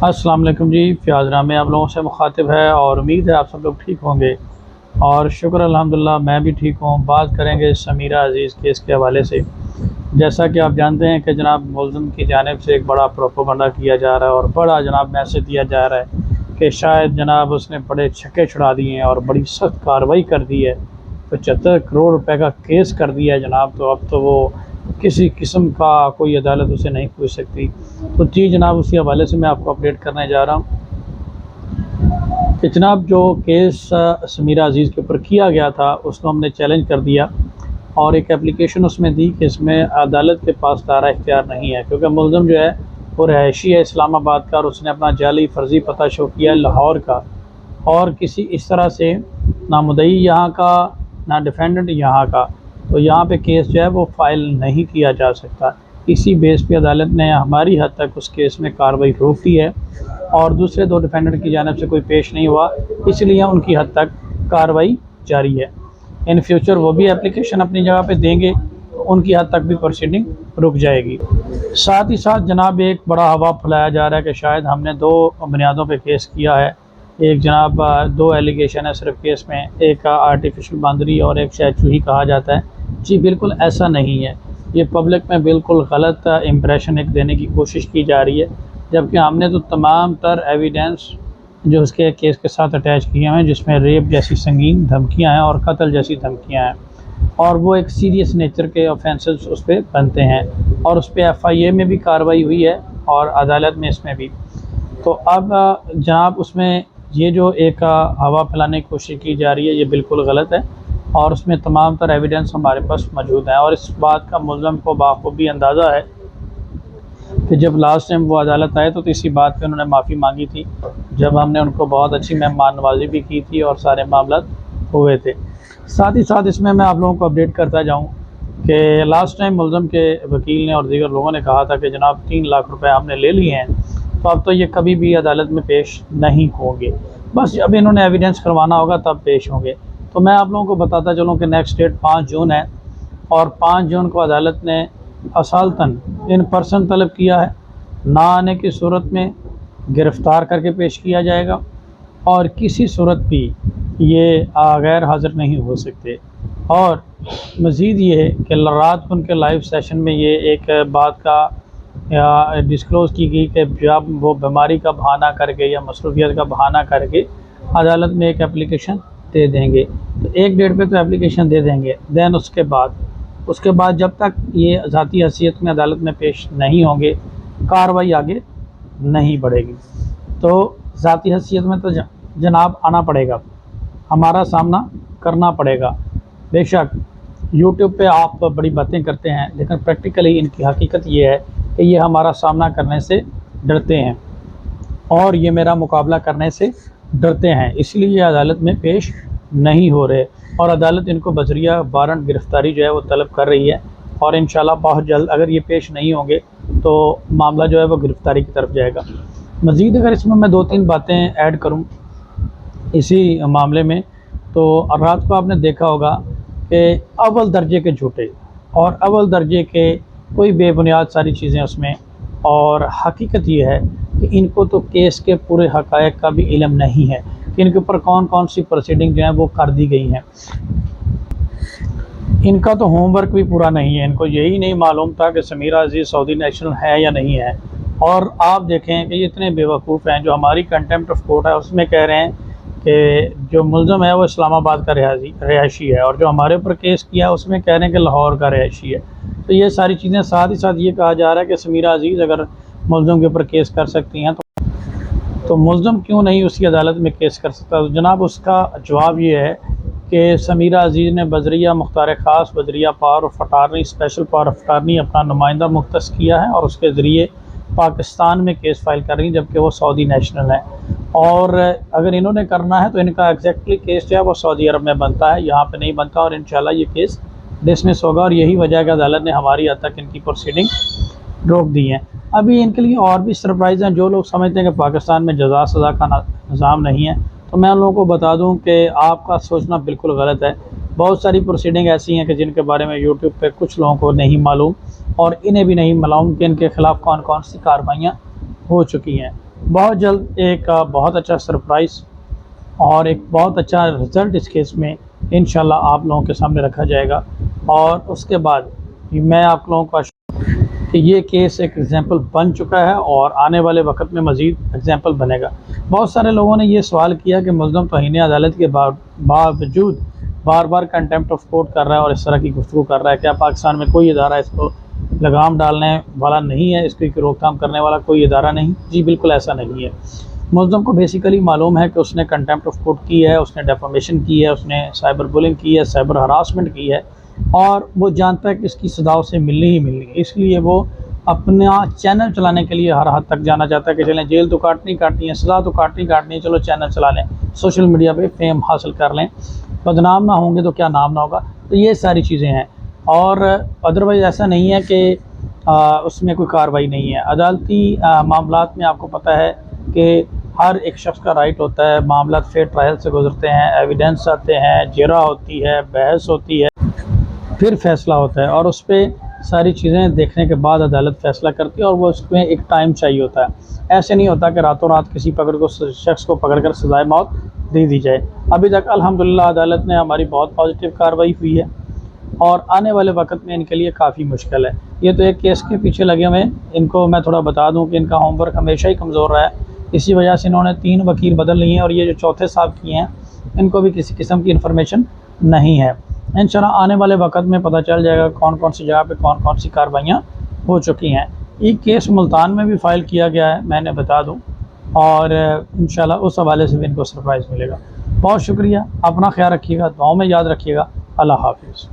السلام علیکم جی، فیاض نامے آپ لوگوں سے مخاطب ہے اور امید ہے آپ سب لوگ ٹھیک ہوں گے اور شکر الحمدللہ میں بھی ٹھیک ہوں۔ بات کریں گے سمیرہ عزیز کیس کے حوالے سے۔ جیسا کہ آپ جانتے ہیں کہ جناب ملزم کی جانب سے ایک بڑا پروپیگنڈا کیا جا رہا ہے اور بڑا جناب میسج دیا جا رہا ہے کہ شاید جناب اس نے بڑے چھکے چھڑا دیے ہیں اور بڑی سخت کارروائی کر دی ہے، 75 کروڑ روپے کا کیس کر دیا ہے جناب، تو اب تو وہ کسی قسم کا کوئی عدالت اسے نہیں پوچھ سکتی۔ تو جی جناب اسی حوالے سے میں آپ کو اپڈیٹ کرنے جا رہا ہوں کہ جناب جو کیس سمیرہ عزیز کے اوپر کیا گیا تھا اس کو ہم نے چیلنج کر دیا اور ایک اپلیکیشن اس میں دی کہ اس میں عدالت کے پاس دارہ اختیار نہیں ہے، کیونکہ ملزم جو ہے وہ رہائشی ہے اسلام آباد کا اور اس نے اپنا جعلی فرضی پتہ شو کیا لاہور کا، اور کسی اس طرح سے نہ مدعی یہاں کا نہ ڈیفینڈنٹ یہاں کا، تو یہاں پہ کیس جو ہے وہ فائل نہیں کیا جا سکتا۔ اسی بیس پہ عدالت نے ہماری حد تک اس کیس میں کارروائی روک دی ہے اور دوسرے دو ڈیفینڈنٹ کی جانب سے کوئی پیش نہیں ہوا، اس لیے ان کی حد تک کارروائی جاری ہے۔ ان فیوچر وہ بھی اپلیکیشن اپنی جگہ پہ دیں گے تو ان کی حد تک بھی پروسیڈنگ رک جائے گی۔ ساتھ ہی ساتھ جناب ایک بڑا ہوا پھیلایا جا رہا ہے کہ شاید ہم نے دو بنیادوں پہ کیس کیا ہے۔ ایک جناب دو ایلیگیشن ہے صرف کیس میں، ایک آرٹیفیشل باندری اور ایک شاید چوہی کہا جاتا ہے۔ جی بالکل ایسا نہیں ہے، یہ پبلک میں بالکل غلط امپریشن ایک دینے کی کوشش کی جا رہی ہے، جبکہ ہم نے تو تمام تر ایویڈنس جو اس کے کیس کے ساتھ اٹیچ کیے ہیں، جس میں ریپ جیسی سنگین دھمکیاں ہیں اور قتل جیسی دھمکیاں ہیں، اور وہ ایک سیریس نیچر کے آفینسز اس پہ بنتے ہیں اور اس پہ FIA میں بھی کارروائی ہوئی ہے اور عدالت میں اس میں بھی۔ تو اب جناب اس میں یہ جو ایک ہوا پھیلانے کی کوشش کی جا رہی ہے یہ بالکل غلط ہے اور اس میں تمام تر ایویڈنس ہمارے پاس موجود ہیں، اور اس بات کا ملزم کو بخوبی اندازہ ہے کہ جب لاسٹ ٹائم وہ عدالت آئے تو اسی بات پہ انہوں نے معافی مانگی تھی، جب ہم نے ان کو بہت اچھی مہمان نوازی بھی کی تھی اور سارے معاملات ہوئے تھے۔ ساتھ ہی ساتھ اس میں آپ لوگوں کو اپڈیٹ کرتا جاؤں کہ لاسٹ ٹائم ملزم کے وکیل نے اور دیگر لوگوں نے کہا تھا کہ جناب 3 لاکھ روپے ہم نے لے لیے ہیں، تو اب تو یہ کبھی بھی عدالت میں پیش نہیں ہوں گے، بس جب انہوں نے ایویڈنس کروانا ہوگا تب پیش ہوں گے۔ تو میں آپ لوگوں کو بتاتا چلوں کہ نیکسٹ ڈیٹ 5 جون ہے اور 5 جون کو عدالت نے اصالتاً ان پرسن طلب کیا ہے، نہ آنے کی صورت میں گرفتار کر کے پیش کیا جائے گا اور کسی صورت بھی یہ غیر حاضر نہیں ہو سکتے۔ اور مزید یہ ہے کہ رات کو ان کے لائیو سیشن میں یہ ایک بات کا ڈسکلوز کی گئی کہ جب وہ بیماری کا بہانہ کر کے یا مصروفیت کا بہانہ کر کے عدالت میں ایک اپلیکیشن دے دیں گے، تو ایک ڈیٹ پہ تو اپلیکیشن دے دیں گے، دین اس کے بعد جب تک یہ ذاتی حیثیت میں عدالت میں پیش نہیں ہوں گے کارروائی آگے نہیں بڑھے گی۔ تو ذاتی حیثیت میں تو جناب آنا پڑے گا، ہمارا سامنا کرنا پڑے گا۔ بے شک یوٹیوب پہ آپ بڑی باتیں کرتے ہیں لیکن پریکٹیکلی ان کی حقیقت یہ ہے کہ یہ ہمارا سامنا کرنے سے ڈرتے ہیں اور یہ میرا مقابلہ کرنے سے ڈرتے ہیں، اس لیے یہ عدالت میں پیش نہیں ہو رہے، اور عدالت ان کو بذریعہ وارنٹ گرفتاری جو ہے وہ طلب کر رہی ہے، اور انشاءاللہ بہت جلد اگر یہ پیش نہیں ہوں گے تو معاملہ جو ہے وہ گرفتاری کی طرف جائے گا۔ مزید اگر اس میں 2-3 باتیں ایڈ کروں اسی معاملے میں، تو رات کو آپ نے دیکھا ہوگا کہ اول درجے کے جھوٹے اور اول درجے کے کوئی بے بنیاد ساری چیزیں اس میں، اور حقیقت یہ ہے کہ ان کو تو کیس کے پورے حقائق کا بھی علم نہیں ہے کہ ان کے اوپر کون کون سی پروسیڈنگ جو ہیں وہ کر دی گئی ہیں۔ ان کا تو ہوم ورک بھی پورا نہیں ہے، ان کو یہی نہیں معلوم تھا کہ سمیرہ عزیز سعودی نیشنل ہے یا نہیں ہے، اور آپ دیکھیں کہ یہ اتنے بیوقوف ہیں جو ہماری کنٹمپٹ آف کورٹ ہے اس میں کہہ رہے ہیں کہ جو ملزم ہے وہ اسلام آباد کا رہائشی ہے، اور جو ہمارے اوپر کیس کیا ہے اس میں کہہ رہے ہیں کہ لاہور کا رہائشی ہے۔ تو یہ ساری چیزیں ساتھ ہی ساتھ یہ کہا جا رہا ہے کہ سمیرہ عزیز اگر ملزم کے اوپر کیس کر سکتی ہیں تو ملزم کیوں نہیں اسی عدالت میں کیس کر سکتا؟ تو جناب اس کا جواب یہ ہے کہ سمیرہ عزیز نے بذریعہ مختار خاص بذریعہ power of attorney special power of attorney اپنا نمائندہ مختص کیا ہے اور اس کے ذریعے پاکستان میں کیس فائل کر رہی ہیں، جبکہ وہ سعودی نیشنل ہیں، اور اگر انہوں نے کرنا ہے تو ان کا ایگزیکٹلی کیس جو ہے وہ سعودی عرب میں بنتا ہے، یہاں پہ نہیں بنتا، اور انشاءاللہ یہ کیس ڈسمس ہوگا، اور یہی وجہ ہے کہ عدالت نے ہماری حد تک ان کی پروسیڈنگ روک دی ہیں۔ ابھی ان کے لیے اور بھی سرپرائز ہیں، جو لوگ سمجھتے ہیں کہ پاکستان میں جزا سزا کا نظام نہیں ہے، تو میں ان لوگوں کو بتا دوں کہ آپ کا سوچنا بالکل غلط ہے۔ بہت ساری پروسیڈنگ ایسی ہیں کہ جن کے بارے میں یوٹیوب پہ کچھ لوگوں کو نہیں معلوم، اور انہیں بھی نہیں معلوم کہ ان کے خلاف کون کون سی کارروائیاں ہو چکی ہیں۔ بہت جلد ایک بہت اچھا سرپرائز اور ایک بہت اچھا رزلٹ اس کیس میں انشاءاللہ آپ لوگوں کے سامنے رکھا جائے گا، اور اس کے بعد میں آپ لوگوں کو کہ یہ کیس ایک ایگزامپل بن چکا ہے اور آنے والے وقت میں مزید ایگزامپل بنے گا۔ بہت سارے لوگوں نے یہ سوال کیا کہ ملزم توہین عدالت کے باوجود بار بار کنٹمپٹ آف کورٹ کر رہا ہے اور اس طرح کی گفتگو کر رہا ہے، کیا پاکستان میں کوئی ادارہ اس کو لگام ڈالنے والا نہیں ہے، اس کی روک تھام کرنے والا کوئی ادارہ نہیں؟ جی بالکل ایسا نہیں ہے۔ ملزم کو بیسیکلی معلوم ہے کہ اس نے کنٹمپٹ آف کورٹ کی ہے، اس نے ڈیفامیشن کی ہے، اس نے سائبر بولنگ کی ہے، سائبر ہراسمنٹ کی ہے، اور وہ جانتا ہے کہ اس کی سزاؤں سے ملنی ہی ملنی ہے۔ اس لیے وہ اپنا چینل چلانے کے لیے ہر حد تک جانا چاہتا ہے کہ چلیں جیل تو کاٹنی ہے، سزا تو کاٹنی ہے، چلو چینل چلا لیں، سوشل میڈیا پہ فیم حاصل کر لیں، بدنام نہ ہوں گے تو کیا نام نہ ہوگا۔ تو یہ ساری چیزیں ہیں، اور ادروائز ایسا نہیں ہے کہ اس میں کوئی کارروائی نہیں ہے۔ عدالتی معاملات میں آپ کو پتہ ہے کہ ہر ایک شخص کا رائٹ ہوتا ہے، معاملات فیئر ٹرائل سے گزرتے ہیں، ایویڈنس آتے ہیں، جرا ہوتی ہے، بحث ہوتی ہے، پھر فیصلہ ہوتا ہے، اور اس پہ ساری چیزیں دیکھنے کے بعد عدالت فیصلہ کرتی ہے، اور وہ اس میں ایک ٹائم چاہیے ہوتا ہے۔ ایسے نہیں ہوتا کہ راتوں رات کسی شخص کو پکڑ کر سزائے موت دے دی جائے۔ ابھی تک الحمدللہ عدالت نے ہماری بہت پازیٹیو کارروائی ہوئی ہے، اور آنے والے وقت میں ان کے لیے کافی مشکل ہے۔ یہ تو ایک کیس کے پیچھے لگے ہوئے ہیں، ان کو میں تھوڑا بتا دوں کہ ان کا ہوم ورک ہمیشہ ہی کمزور رہا ہے، اسی وجہ سے انہوں نے 3 وکیل بدل لیے ہیں، اور یہ جو چوتھے صاحب کیے ہیں ان کو بھی کسی قسم کی انفارمیشن نہیں ہے۔ انشاءاللہ آنے والے وقت میں پتہ چل جائے گا کون کون سی جگہ پہ کون کون سی کارروائیاں ہو چکی ہیں۔ ایک کیس ملتان میں بھی فائل کیا گیا ہے، میں نے بتا دوں، اور انشاءاللہ اس حوالے سے بھی ان کو سرپرائز ملے گا۔ بہت شکریہ، اپنا خیال رکھیے گا، دعاؤں میں یاد رکھیے گا۔ اللہ حافظ۔